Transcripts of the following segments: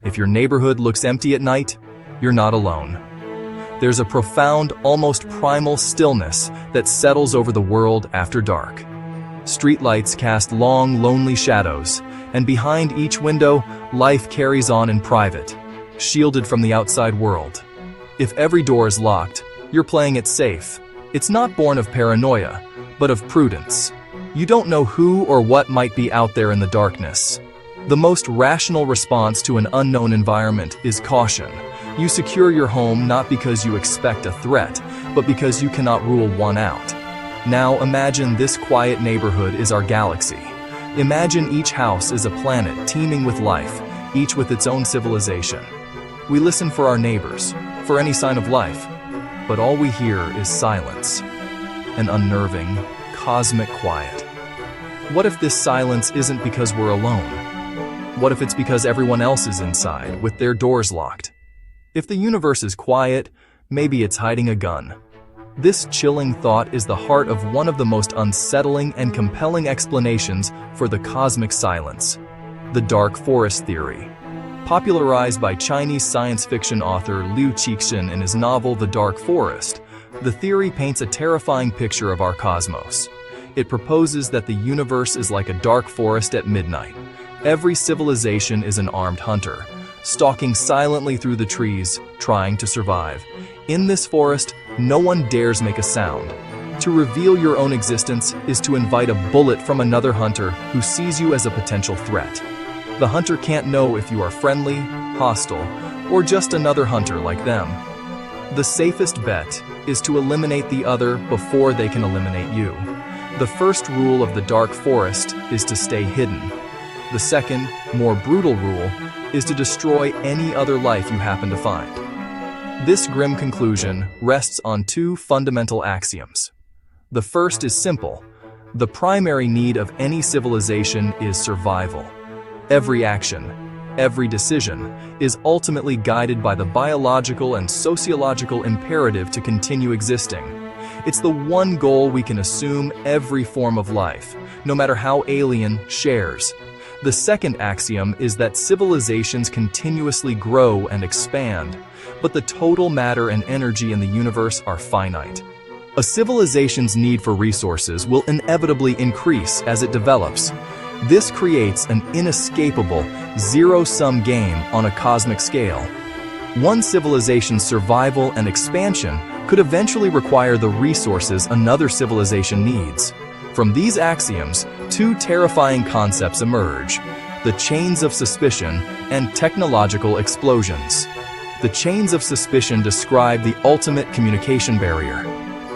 If your neighborhood looks empty at night, you're not alone. There's a profound, almost primal stillness that settles over the world after dark. Streetlights cast long, lonely shadows, and behind each window, life carries on in private, shielded from the outside world. If every door is locked, you're playing it safe. It's not born of paranoia, but of prudence. You don't know who or what might be out there in the darkness. The most rational response to an unknown environment is caution. You secure your home not because you expect a threat, but because you cannot rule one out. Now imagine this quiet neighborhood is our galaxy. Imagine each house is a planet teeming with life, each with its own civilization. We listen for our neighbors, for any sign of life, but all we hear is silence, an unnerving, cosmic quiet. What if this silence isn't because we're alone? What if it's because everyone else is inside, with their doors locked? If the universe is quiet, maybe it's hiding a gun. This chilling thought is the heart of one of the most unsettling and compelling explanations for the cosmic silence, the dark forest theory. Popularized by Chinese science fiction author Liu Cixin in his novel The Dark Forest, the theory paints a terrifying picture of our cosmos. It proposes that the universe is like a dark forest at midnight. Every civilization is an armed hunter, stalking silently through the trees, trying to survive. In this forest, no one dares make a sound. To reveal your own existence is to invite a bullet from another hunter who sees you as a potential threat. The hunter can't know if you are friendly, hostile, or just another hunter like them. The safest bet is to eliminate the other before they can eliminate you. The first rule of the dark forest is to stay hidden. The second, more brutal rule is to destroy any other life you happen to find. This grim conclusion rests on two fundamental axioms. The first is simple. The primary need of any civilization is survival. Every action, every decision, is ultimately guided by the biological and sociological imperative to continue existing. It's the one goal we can assume every form of life, no matter how alien, shares. The second axiom is that civilizations continuously grow and expand, but the total matter and energy in the universe are finite. A civilization's need for resources will inevitably increase as it develops. This creates an inescapable, zero-sum game on a cosmic scale. One civilization's survival and expansion could eventually require the resources another civilization needs. From these axioms, two terrifying concepts emerge: the chains of suspicion and technological explosions. The chains of suspicion describe the ultimate communication barrier.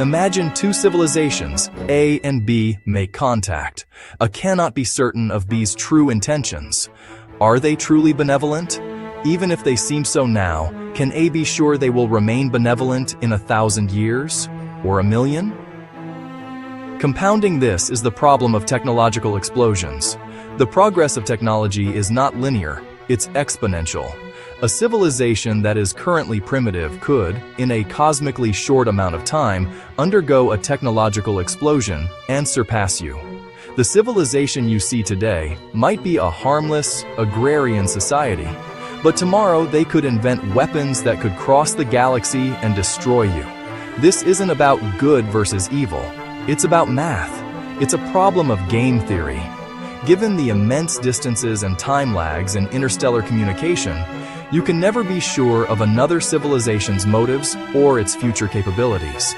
Imagine two civilizations, A and B, make contact. A cannot be certain of B's true intentions. Are they truly benevolent? Even if they seem so now, can A be sure they will remain benevolent in 1,000 years? Or 1,000,000? Compounding this is the problem of technological explosions. The progress of technology is not linear, it's exponential. A civilization that is currently primitive could, in a cosmically short amount of time, undergo a technological explosion and surpass you. The civilization you see today might be a harmless, agrarian society, but tomorrow they could invent weapons that could cross the galaxy and destroy you. This isn't about good versus evil. It's about math. It's a problem of game theory. Given the immense distances and time lags in interstellar communication, you can never be sure of another civilization's motives or its future capabilities.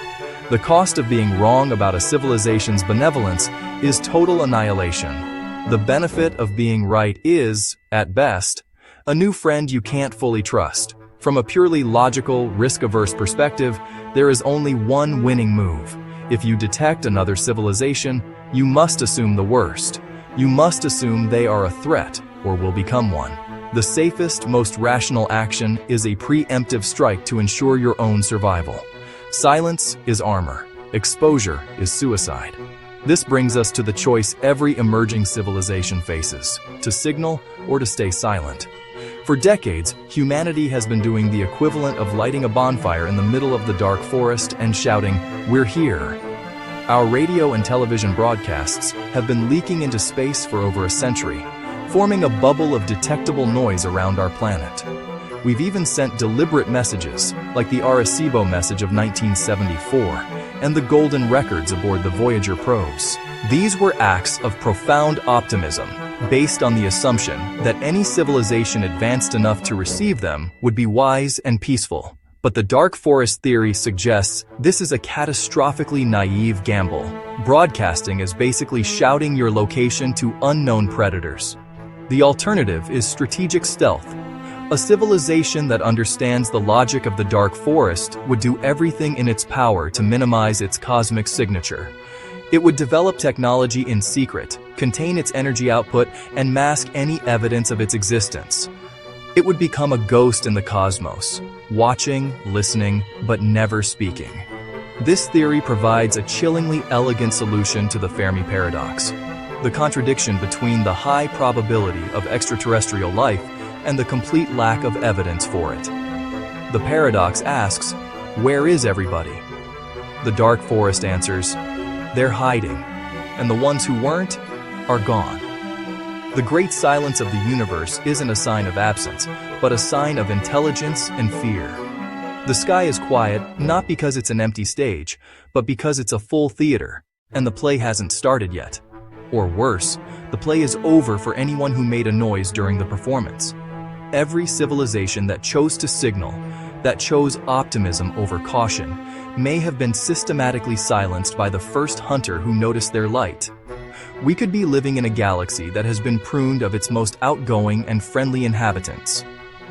The cost of being wrong about a civilization's benevolence is total annihilation. The benefit of being right is, at best, a new friend you can't fully trust. From a purely logical, risk-averse perspective, there is only one winning move. If you detect another civilization, you must assume the worst. You must assume they are a threat, or will become one. The safest, most rational action is a preemptive strike to ensure your own survival. Silence is armor. Exposure is suicide. This brings us to the choice every emerging civilization faces: to signal or to stay silent. For decades, humanity has been doing the equivalent of lighting a bonfire in the middle of the dark forest and shouting, "We're here." Our radio and television broadcasts have been leaking into space for over a century. forming a bubble of detectable noise around our planet. We've even sent deliberate messages, like the Arecibo message of 1974 and the golden records aboard the Voyager probes. These were acts of profound optimism, based on the assumption that any civilization advanced enough to receive them would be wise and peaceful. But the dark forest theory suggests this is a catastrophically naive gamble. Broadcasting is basically shouting your location to unknown predators. The alternative is strategic stealth. A civilization that understands the logic of the dark forest would do everything in its power to minimize its cosmic signature. It would develop technology in secret, contain its energy output, and mask any evidence of its existence. It would become a ghost in the cosmos, watching, listening, but never speaking. This theory provides a chillingly elegant solution to the Fermi paradox, the contradiction between the high probability of extraterrestrial life and the complete lack of evidence for it. The paradox asks, where is everybody? The dark forest answers, they're hiding, and the ones who weren't are gone. The great silence of the universe isn't a sign of absence, but a sign of intelligence and fear. The sky is quiet not because it's an empty stage, but because it's a full theater, and the play hasn't started yet. Or worse, the play is over for anyone who made a noise during the performance. Every civilization that chose to signal, that chose optimism over caution, may have been systematically silenced by the first hunter who noticed their light. We could be living in a galaxy that has been pruned of its most outgoing and friendly inhabitants.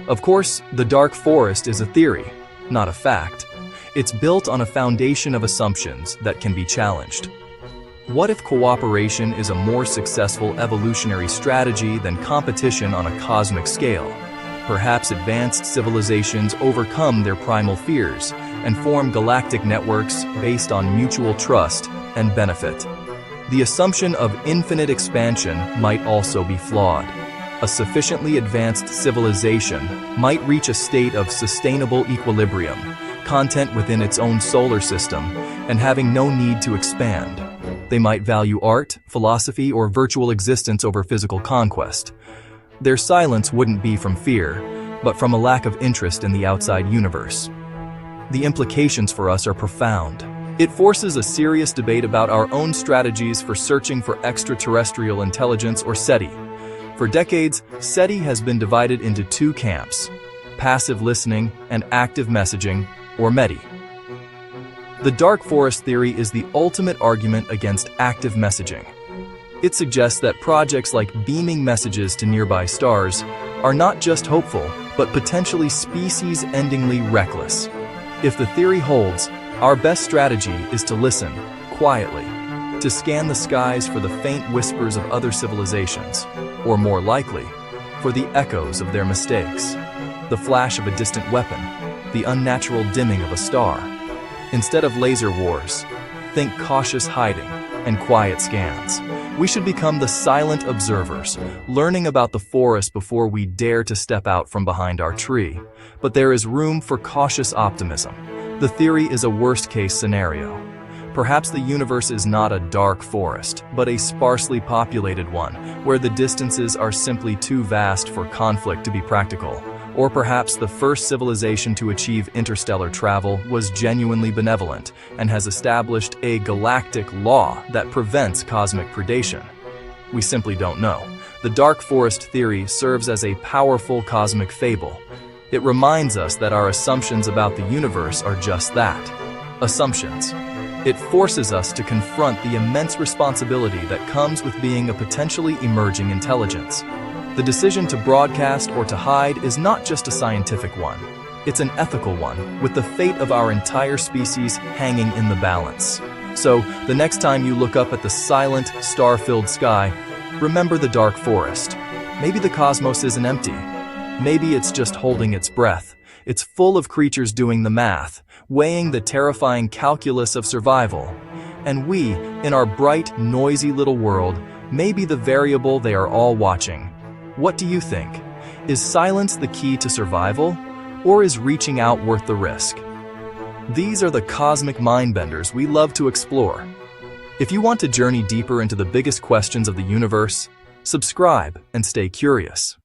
Of course, the dark forest is a theory, not a fact. It's built on a foundation of assumptions that can be challenged. What if cooperation is a more successful evolutionary strategy than competition on a cosmic scale? Perhaps advanced civilizations overcome their primal fears and form galactic networks based on mutual trust and benefit. The assumption of infinite expansion might also be flawed. A sufficiently advanced civilization might reach a state of sustainable equilibrium, content within its own solar system, and having no need to expand. They might value art, philosophy, or virtual existence over physical conquest. Their silence wouldn't be from fear, but from a lack of interest in the outside universe. The implications for us are profound. It forces a serious debate about our own strategies for searching for extraterrestrial intelligence, or SETI. For decades, SETI has been divided into two camps: passive listening and active messaging, or METI. The dark forest theory is the ultimate argument against active messaging. It suggests that projects like beaming messages to nearby stars are not just hopeful, but potentially species-endingly reckless. If the theory holds, our best strategy is to listen, quietly, to scan the skies for the faint whispers of other civilizations, or more likely, for the echoes of their mistakes, the flash of a distant weapon, the unnatural dimming of a star. Instead of laser wars, think cautious hiding and quiet scans. We should become the silent observers, learning about the forest before we dare to step out from behind our tree. But there is room for cautious optimism. The theory is a worst-case scenario. Perhaps the universe is not a dark forest, but a sparsely populated one, where the distances are simply too vast for conflict to be practical. Or perhaps the first civilization to achieve interstellar travel was genuinely benevolent and has established a galactic law that prevents cosmic predation. We simply don't know. The dark forest theory serves as a powerful cosmic fable. It reminds us that our assumptions about the universe are just that, assumptions. It forces us to confront the immense responsibility that comes with being a potentially emerging intelligence. The decision to broadcast or to hide is not just a scientific one. It's an ethical one, with the fate of our entire species hanging in the balance. So, the next time you look up at the silent, star-filled sky, remember the dark forest. Maybe the cosmos isn't empty. Maybe it's just holding its breath. It's full of creatures doing the math, weighing the terrifying calculus of survival. And we, in our bright, noisy little world, may be the variable they are all watching. What do you think? Is silence the key to survival, or is reaching out worth the risk? These are the cosmic mind-benders we love to explore. If you want to journey deeper into the biggest questions of the universe, Subscribe and stay curious.